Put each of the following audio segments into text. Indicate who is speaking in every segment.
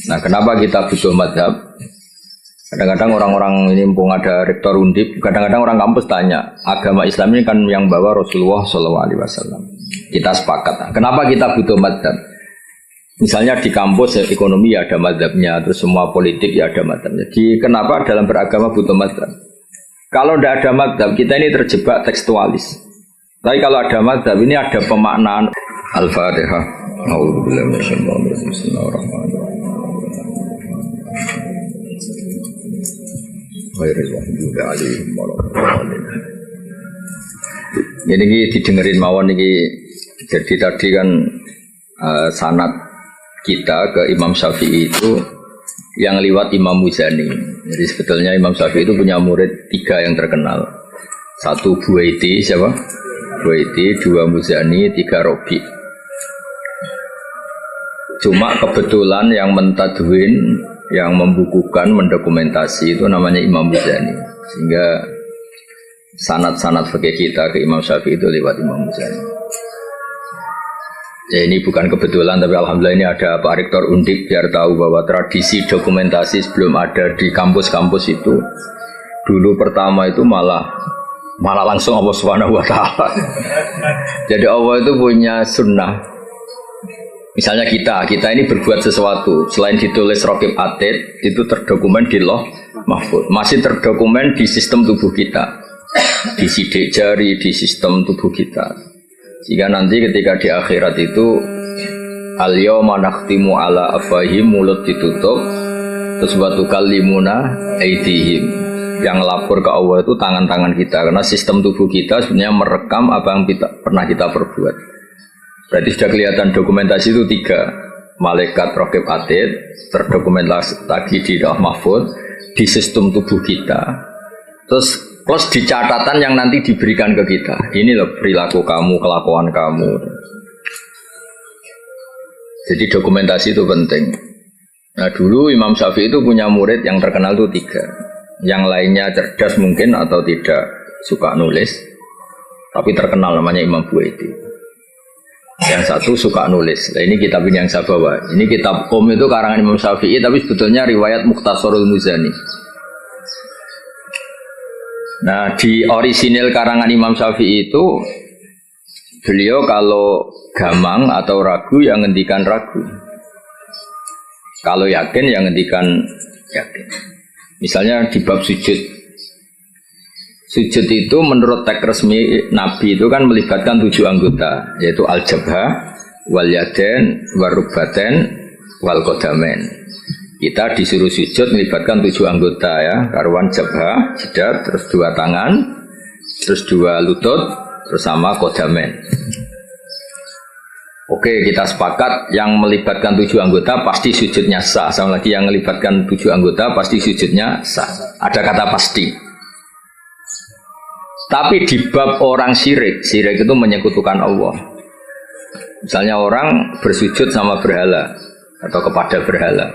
Speaker 1: Nah, kenapa kita butuh madhab? Kadang-kadang orang-orang ini mumpung ada rektor undip, kadang-kadang orang kampus tanya, agama Islam ini kan yang bawa Rasulullah SAW. Kita sepakat. Kenapa kita butuh madhab? Misalnya di kampus ya, ekonomi ya ada madhabnya, terus semua politik ya ada madhabnya. Jadi kenapa dalam beragama butuh madhab? Kalau tidak ada madhab, kita ini terjebak tekstualis. Tapi kalau ada madhab, ini ada pemaknaan. Al-Fatihah. A'udzubillahi minasyaitonir rajim. Bismillahirrahmanirrahim. Ini didengerin mawon ini. Jadi tadi kan sanad kita ke Imam Syafi'i itu yang liwat Imam Muzani. Jadi sebetulnya Imam Syafi'i itu punya murid 3 yang terkenal. 1 Buaiti, siapa? Buaiti, 2 Muzani, 3 Robi. Cuma kebetulan yang mentadwin, yang membukukan, mendokumentasi itu namanya Imam Muzani. Sehingga sanad-sanad fikih kita ke Imam Syafi'i itu lewat Imam Muzani. Ya ini bukan kebetulan, tapi alhamdulillah ini ada Pak Rektor Undip biar tahu bahwa tradisi dokumentasi sebelum ada di kampus-kampus itu dulu pertama itu malah langsung Allah Subhanahu wa taala. Jadi Allah itu punya sunnah. Misalnya kita ini berbuat sesuatu, selain ditulis Raqib Atid, itu terdokumen di Lauh Mahfuz. Masih terdokumen di sistem tubuh kita, di sidik jari, di sistem tubuh kita. Sehingga nanti ketika di akhirat itu al-yawma nakhtimu ala afwahihim, mulut ditutup, terus wa tukallimuna aydihim. Yang lapor ke Allah itu tangan-tangan kita, karena sistem tubuh kita sebenarnya merekam apa yang pernah kita perbuat. Berarti sudah kelihatan dokumentasi itu 3. Malaikat Raqib Atid terdokumentasi lagi di Lauh Mahfuz, di sistem tubuh kita. Terus plus di catatan yang nanti diberikan ke kita. Ini loh perilaku kamu, kelakuan kamu. Jadi dokumentasi itu penting. Nah dulu Imam Syafi'i itu punya murid yang terkenal itu 3. Yang lainnya cerdas mungkin atau tidak suka nulis, tapi terkenal namanya Imam Buaiti. Yang satu suka nulis. Nah, ini kitab ini yang saya bawa. Ini kitab itu karangan Imam Syafi'i, tapi sebetulnya riwayat Mukhtasarul Muzani. Nah di orisinil karangan Imam Syafi'i itu beliau kalau gamang atau ragu yang ngendikan ragu, kalau yakin yang ngendikan yakin. Misalnya di bab sujud itu menurut teks resmi Nabi itu kan melibatkan 7 anggota, yaitu al-jabhah, wal yaden, warubaten, wal qadamen. Kita disuruh sujud melibatkan 7 anggota ya, karuan jabhah, jidat, terus 2 tangan, terus 2 lutut, terus sama qadamen. Oke, kita sepakat yang melibatkan 7 anggota pasti sujudnya sah. Sama lagi yang melibatkan 7 anggota pasti sujudnya sah. Ada kata pasti. Tapi di bab orang syirik itu menyekutukan Allah. Misalnya orang bersujud sama berhala atau kepada berhala.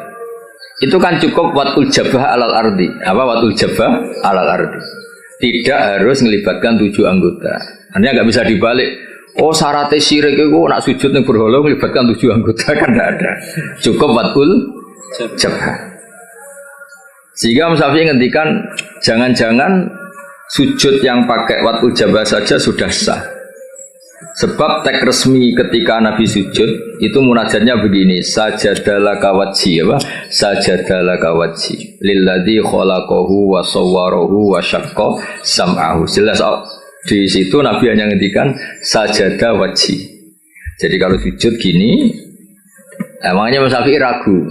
Speaker 1: Itu kan cukup watul jabah alal ardi. Apa watul jabah alal ardi? Tidak harus melibatkan 7 anggota. Artinya nggak bisa dibalik. Oh syaratnya syirik itu nak sujud yang berhala melibatkan 7 anggota kan tidak ada. Cukup watul jabah. Sehingga Imam Syafi'i ngendikan jangan-jangan sujud yang pakai watul jabah saja sudah sah. Sebab teks resmi ketika Nabi sujud itu munajatnya begini, sajadalaka wajhi, apa? Sajadalaka wajhi lilladzi khalaqahu wa sawwarahu wa syaqqa sam'ahu. Jelas di situ Nabi hanya ngendikan sajada wajhi. Jadi kalau sujud gini, emangnya Imam Syafi'i ragu.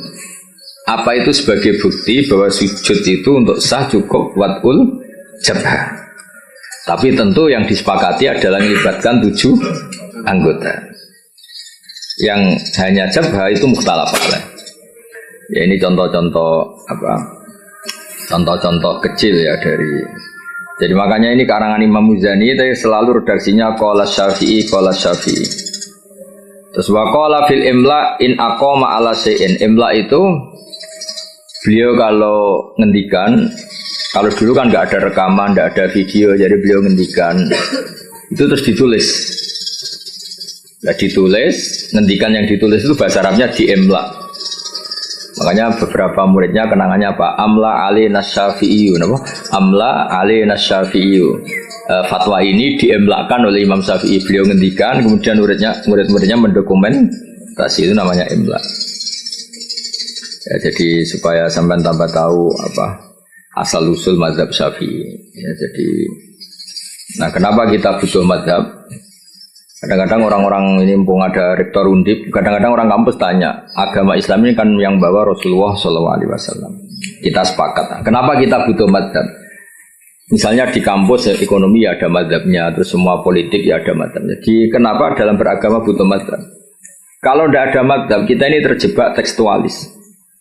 Speaker 1: Apa itu sebagai bukti bahwa sujud itu untuk sah cukup watul jabah. Tapi tentu yang disepakati adalah melibatkan 7 anggota. Yang hanya jabha itu mukhtalaf alaih. Ya ini contoh-contoh apa? Contoh-contoh kecil ya dari. Jadi makanya ini karangan Imam Muzani itu selalu redaksinya qala Syafi'i qala Syafi'i. Terus wa qala fil imla in aqama ala syai'in. Imla itu beliau kalau ngendikan, kalau dulu kan nggak ada rekaman, nggak ada video, jadi beliau ngendikan itu terus ditulis. Nggak ditulis, ngendikan yang ditulis itu bahasa Arabnya diemla. Makanya beberapa muridnya kenangannya apa? Amla Ali Nasyafi'iyu, apa? Amla Ali Nasyafi'iyu. Fatwa ini diemlakan oleh Imam Syafi'i. Beliau ngendikan, kemudian murid-muridnya mendokumentasi, itu namanya emlak. Ya, jadi supaya sampai tambah tahu apa asal usul mazhab Syafi'i. Ya, jadi, nah kenapa kita butuh mazhab? Kadang-kadang orang-orang ini mumpung ada rektor undip, kadang-kadang orang kampus tanya, agama Islam ini kan yang bawa Rasulullah SAW. Kita sepakat. Kenapa kita butuh mazhab? Misalnya di kampus ya, ekonomi ya ada mazhabnya, terus semua politik ya ada mazhabnya. Jadi kenapa dalam beragama butuh mazhab? Kalau tidak ada mazhab, kita ini terjebak tekstualis.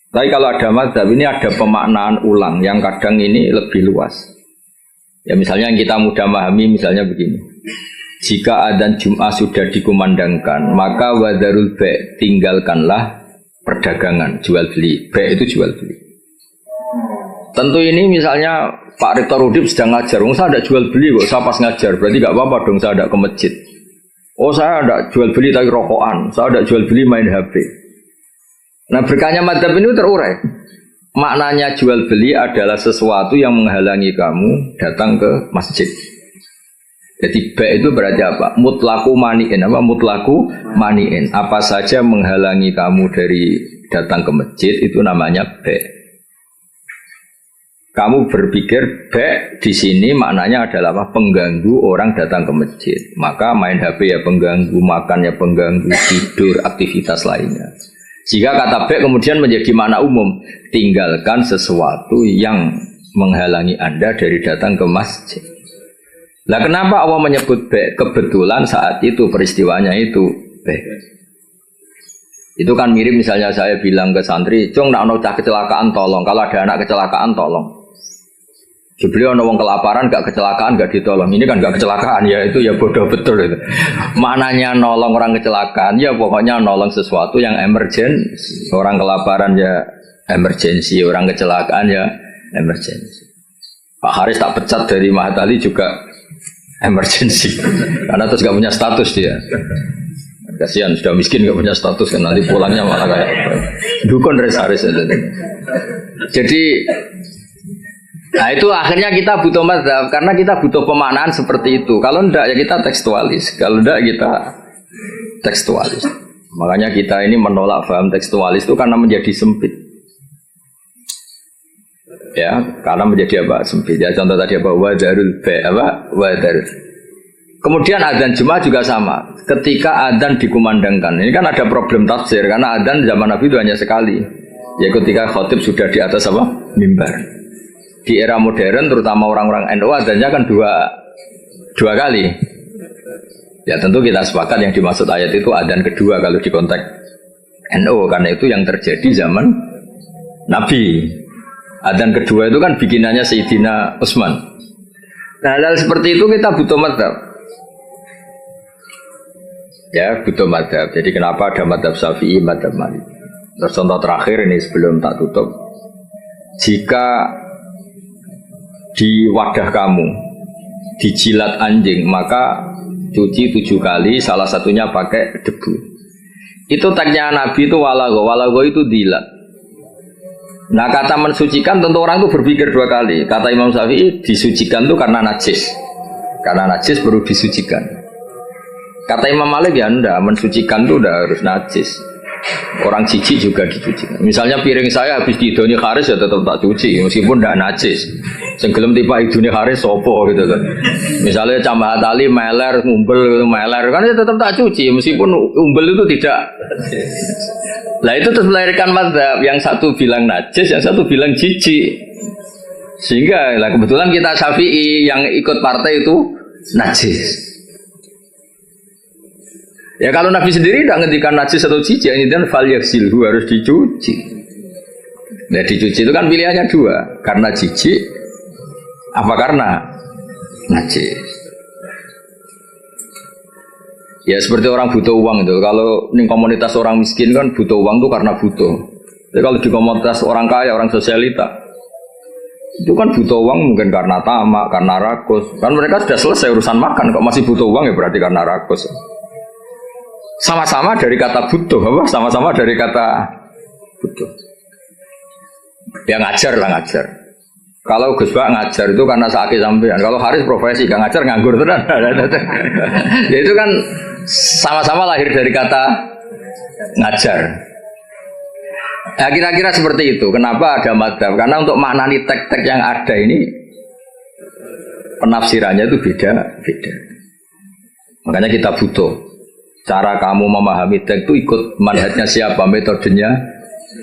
Speaker 1: Tapi kalau ada mazhab, ini ada pemaknaan ulang yang kadang ini lebih luas. Ya misalnya yang kita mudah memahami, misalnya begini. Jika adzan Jum'ah sudah dikumandangkan, maka wadarul ba', tinggalkanlah perdagangan, jual beli. Ba' itu jual beli. Tentu ini misalnya Pak Rektor Udip sedang ngajar, saya ada jual beli kok, saya pas ngajar, berarti gak apa-apa dong saya ada ke masjid. Oh saya ada jual beli tapi rokokan, saya ada jual beli main HP. Nah berkahnya madzhab ini terurai. Maknanya jual beli adalah sesuatu yang menghalangi kamu datang ke masjid. Jadi ba' itu berarti apa? Mutlaku mani'in. Apa mutlaku mani'in? Apa saja menghalangi kamu dari datang ke masjid itu namanya ba'. Kamu berpikir ba' di sini maknanya adalah apa? Pengganggu orang datang ke masjid. Maka main HP ya pengganggu, makan ya pengganggu, tidur, aktivitas lainnya. Jika kata ba' kemudian menjadi makna umum, tinggalkan sesuatu yang menghalangi Anda dari datang ke masjid. Lah kenapa Allah menyebut ba'? Kebetulan saat itu peristiwanya itu ba'. Itu kan mirip misalnya saya bilang ke santri, "Cung, nak ono cah kecelakaan tolong. Kalau ada anak kecelakaan tolong." Beliau ono wong kelaparan gak kecelakaan gak ditolong. Ini kan gak kecelakaan ya, itu ya bodoh betul itu. Mananya nolong orang kecelakaan ya pokoknya nolong sesuatu yang emergency. Orang kelaparan ya emergency, orang kecelakaan ya emergency. Pak Haris tak pecat dari Mahatali juga emergency karena terus gak punya status dia. Kasihan sudah miskin gak punya status kan nanti pulangnya malah kayak dukun res Haris. Jadi nah itu akhirnya kita butuh mazhab karena kita butuh pemaknaan seperti itu. Kalau enggak ya kita tekstualis, kalau enggak kita tekstualis. Makanya kita ini menolak paham tekstualis itu karena menjadi sempit. Ya, karena menjadi apa? Sempit. Ya, contoh tadi apa? Wadarul ba', apa? Wadarul. Kemudian adzan Jumat juga sama. Ketika adzan dikumandangkan, ini kan ada problem tafsir karena adzan zaman Nabi itu hanya sekali. Ya, ketika khotib sudah di atas apa? Mimbar. Di era modern, terutama orang-orang NU, adzannya kan dua kali. Ya, tentu kita sepakat yang dimaksud ayat itu adzan kedua kalau di konteks NU, karena itu yang terjadi zaman Nabi. Adzan kedua itu kan bikinannya Sayyidina Utsman. Nah, hal seperti itu kita butuh mazhab. Ya, butuh mazhab. Jadi kenapa ada mazhab Syafi'i, mazhab Maliki. Terus contoh terakhir ini sebelum tak tutup. Jika di wadah kamu dijilat anjing, maka cuci 7 kali, salah satunya pakai debu. Itu tagnya Nabi itu walago itu dilat. Nah kata mensucikan tentu orang itu berpikir 2 kali. Kata Imam Syafi'i disucikan itu karena najis. Karena najis baru disucikan. Kata Imam Malik ya enggak, mensucikan itu udah harus najis. Orang cici juga dicuci. Misalnya piring saya habis didoni kharis ya tetap tak cuci meskipun tidak najis. Senggelem tiba idune kharis sopo gitu kan. Misalnya Cambah tali meler, ngumbel meler kan ya tetap tak cuci meskipun umbel itu tidak. Lah itu terus melahirkan mazhab yang satu bilang najis, yang satu bilang cici. Sehingga lah kebetulan kita Syafi'i yang ikut partai itu najis. Ya kalau Nabi sendiri tidak ngendikan najis atau cici, ini dan fal yaksilhu harus dicuci. Nah dicuci itu kan pilihannya 2, karena cici apa karena najis. Ya seperti orang butuh uang itu. Kalau di komunitas orang miskin kan butuh uang itu karena butuh. Tapi kalau di komunitas orang kaya, orang sosialita, itu kan butuh uang mungkin karena tamak, karena rakus. Kan mereka sudah selesai urusan makan, kok masih butuh uang ya berarti karena rakus. Sama-sama dari kata butuh, apa? Sama-sama dari kata butuh. Ya ngajar lah ngajar. Kalau Gus Bak ngajar itu karena sakit sampean. Kalau Haris profesi gak ngajar nganggur tenan. Ya itu kan sama-sama lahir dari kata ngajar. Ya kira-kira seperti itu. Kenapa ada madzhab? Karena untuk maknani teks-teks yang ada ini penafsirannya itu beda-beda. Makanya kita butuh cara kamu memahami teks itu ikut manhajnya siapa, metodenya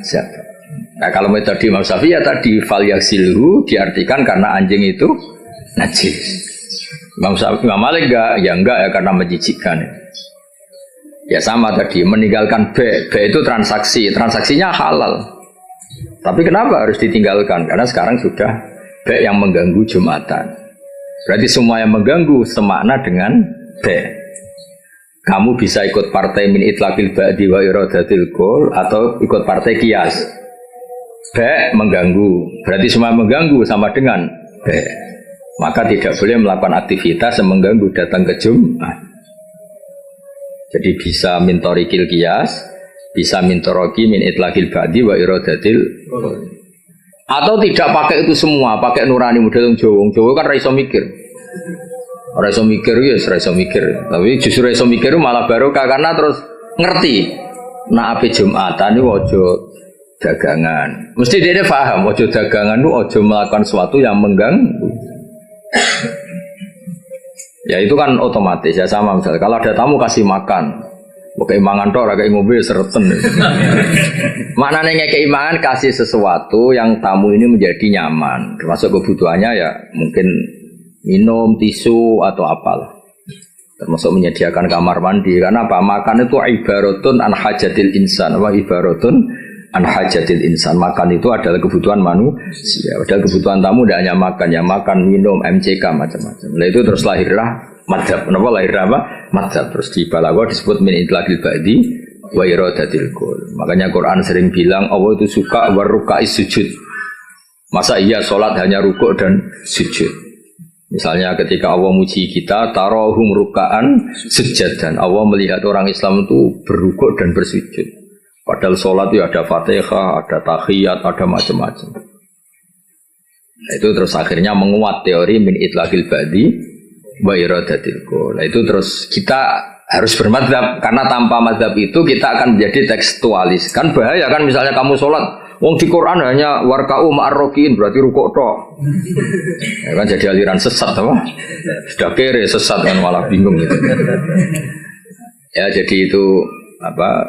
Speaker 1: siapa. Nah kalau metode Imam Syafi'i ya tadi fal yaghsilhu diartikan karena anjing itu najis. Imam Malik enggak ya karena menjijikkan. Ya sama tadi meninggalkan B itu transaksinya halal. Tapi kenapa harus ditinggalkan? Karena sekarang sudah B yang mengganggu Jumatan. Berarti semua yang mengganggu semakna dengan B. Kamu bisa ikut partai min itlaqil ba'di wa iradatil qul atau ikut partai qiyas. B mengganggu. Berarti semua mengganggu sama dengan B. Maka tidak boleh melakukan aktivitas yang mengganggu datang ke Jumat. Jadi bisa mintorikil qiyas, bisa mintoroki min itlaqil ba'di wa iradatil qul. Atau tidak pakai itu semua, pakai nurani model Jawa kan ra iso mikir. Ora iso mikir ya, ora iso mikir. Tapi justru iso mikir malah barokah karena terus ngerti. Nah ape Jumatan itu ojo dagangan. Mesti dia paham ojo dagangan itu ojo melakukan sesuatu yang mengganggu. Ya itu kan otomatis ya sama misalnya kalau ada tamu kasih makan. Keimangan tok ora kayak mobil sereten. Maknanya keimangan kasih sesuatu yang tamu ini menjadi nyaman. Termasuk kebutuhannya ya mungkin minum, tisu atau apalah. Termasuk menyediakan kamar mandi. Karena apa? Makan itu ibaratun an hajatil insan. Apa ibaratun an hajatil insan? Makan itu adalah kebutuhan manusia. Padahal kebutuhan tamu tidak hanya makan, ya makan, minum, MCK macam-macam. Nah itu terus lahirlah madzhab. Kenapa lahir apa? Madzhab. Terus di Balaghah disebut min itlaqil ba'di wa iradatil qul. Makanya Quran sering bilang Allah itu suka waruka'is sujud. Masa iya sholat hanya rukuk dan sujud? Misalnya ketika Allah muji kita, tarohum ruka'an sujadan. Allah melihat orang Islam itu berrukuk dan bersujud. Padahal sholat itu ada fatihah, ada tahiyat, ada macam-macam. Nah, itu terus akhirnya menguat teori min itlaqil ba'di wa iradatil qul. Nah, itu terus kita harus bermadzhab karena tanpa madzhab itu kita akan menjadi tekstualis. Kan bahaya kan misalnya kamu sholat, wong di Quran hanya warka'u ma'arrokin berarti rukuk tok. Ya kan jadi aliran sesat apa? Sudah kere sesat kan malah bingung gitu. Ya jadi itu apa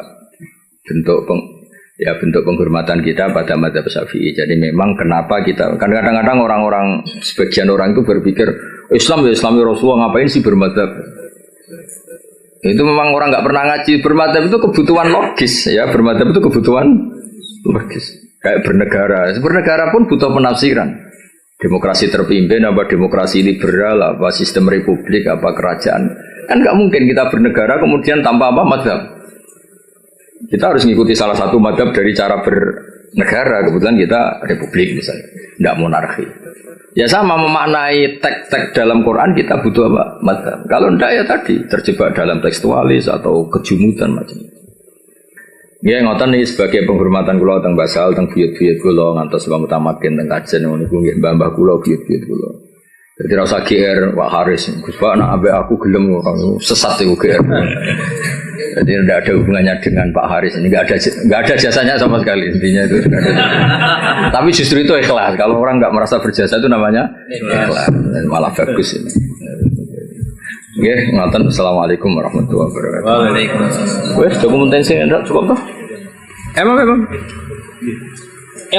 Speaker 1: bentuk penghormatan kita pada madzhab Syafi'i. Jadi memang kenapa kita kan kadang-kadang orang-orang sebagian orang itu berpikir Islam ya Islami Rasulullah ngapain sih bermadzhab? Itu memang orang nggak pernah ngaji. Bermadzhab itu kebutuhan logis ya, bermadzhab itu kebutuhan logis. Kayak bernegara pun butuh penafsiran. Demokrasi terpimpin apa demokrasi liberal apa sistem republik apa kerajaan. Kan nggak mungkin kita bernegara kemudian tanpa apa madzhab. Kita harus mengikuti salah satu madzhab dari cara bernegara. Kebetulan kita republik misalnya, tidak monarki. Ya sama memaknai teks-teks dalam Quran kita butuh apa? Madzhab. Kalau tidak ya tadi terjebak dalam tekstualis atau kejumudan macam-macam. Ya ngoten nih sebagai penghormatan kula teng basal teng buyut-buyut kula ngantos wong utamaken teng kajen ngono iku nggih mbah-mbah kula buyut-buyut kula. Dadi ra usah GR Pak Haris, Gus Pak nak ambek aku gelem sesat iku GR. Jadi tidak ada hubungannya dengan Pak Haris ini enggak ada jasanya sama sekali intinya itu. Tapi justru itu ikhlas. Kalau orang enggak merasa berjasa itu namanya ikhlas. Malah bagus ini. Nggih, ngoten. Assalamualaikum warahmatullahi wabarakatuh. Waalaikumsalam. Wes, dokumentasi enggak cukup toh? Emang.